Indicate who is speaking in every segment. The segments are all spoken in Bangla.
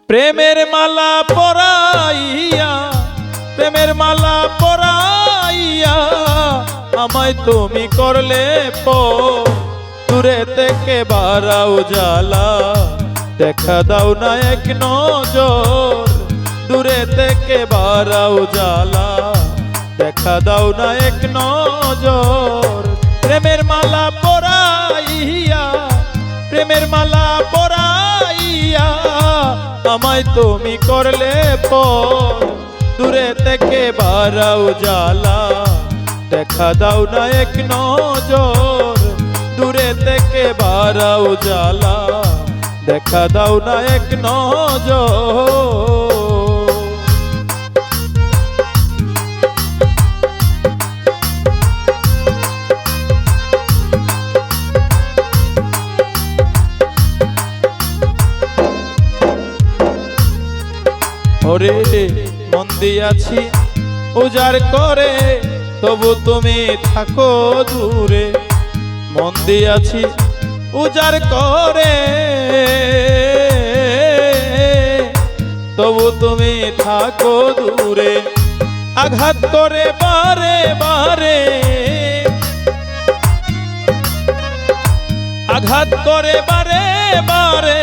Speaker 1: প্রেমের মালা পরাইয়া, প্রেমের মালা পরাইয়া আমায় তুমি করলে দূরে থেকে বাড়াও জ্বালা, দেখা দাও না এক নজর, দূরে থেকে বাড়াও জ্বালা, দেখা দাও না এক নজর। প্রেমের মালা পরাইয়া, প্রেমের মালা পরাইয়া আমায় তুমি করলে দূরে থেকে বাড়াও জ্বালা, দেখা দাও না এক নজর, দূরে থেকে বাড়াও জ্বালা, দেখা দাও না এক নজর। ওরে মন দিয়াছি উজাড় করে, তবু তুমি থাকো দূরে, মন দিয়াছি উজাড় করে, তবু তুমি থাকো দূরে, আঘাত করে বারে বারে, আঘাত করে বারে বারে,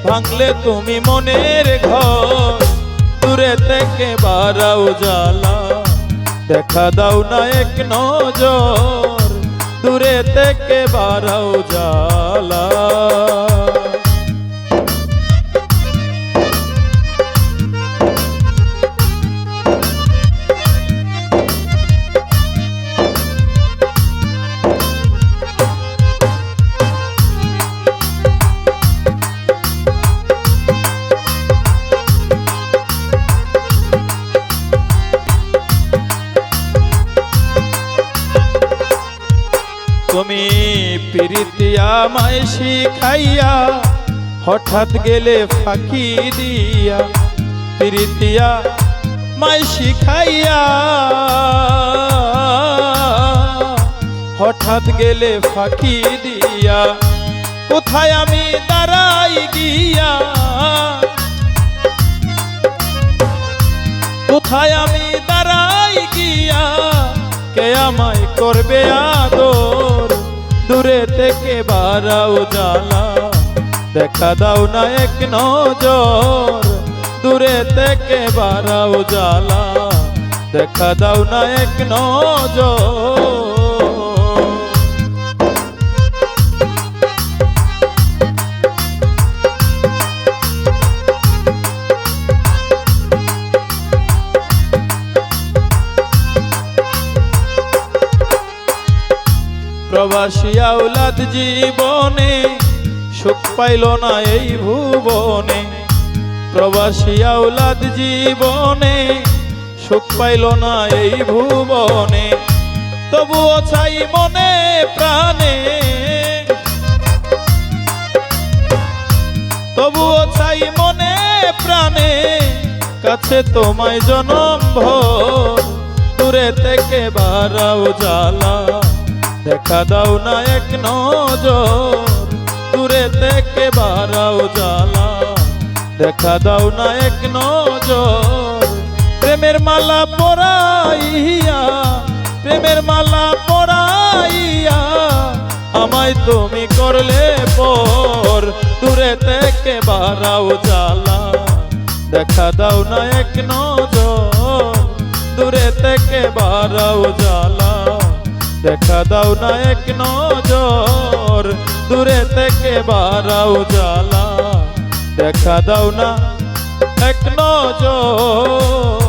Speaker 1: ভাঙলে তুমি মনের ঘর, দূরে থেকে বাড়াও জ্বালা, দেখা দাও না এক নজর, দূরে থেকে বাড়াও জ্বালা। তুমি প্রীতিয়া মায় শিখাইয়া হঠাৎ গেলে ফাঁকি দিয়া, প্রীতিয়া মায় শিখাইয়া হঠাৎ গেলে ফাঁকি দিয়া, কোথায় আমি দাঁড়াই গিয়া, কোথায় আমি দাঁড়াই গিয়া, কে আমায় করবে আদর, দূরে থেকে বাড়াও জ্বালা, দেখা দাও না এক নজর, দূরে থেকে বাড়াও জ্বালা, দেখা দাও না এক নজর। প্রবাসী আওলাদ জীবনে সুখ পাইল না এই ভুবনে, প্রবাসী আওলাদ জীবনে সুখ পাইল না এই ভুবনে, তবুও চাই মনে প্রাণে, তবুও চাই মনে প্রাণে, কাছে তোমায় জনম ভর, দূরে থেকে বাড়াও জ্বালা, দেখা দাও না এক নজর, দূরে থেকে বাড়াও জ্বালা, দেখা দাও না এক নজর। প্রেমের মালা পরাইয়া, প্রেমের মালা পরাইয়া আমায় তুমি করলে দূরে থেকে বাড়াও জ্বালা, দেখা দাও না এক নজর, দূরে থেকে বাড়াও জ্বালা, দেখা দাও না এক নজর, দূরে থেকে বাড়াও জ্বালা, দেখা দাও না এক নজর।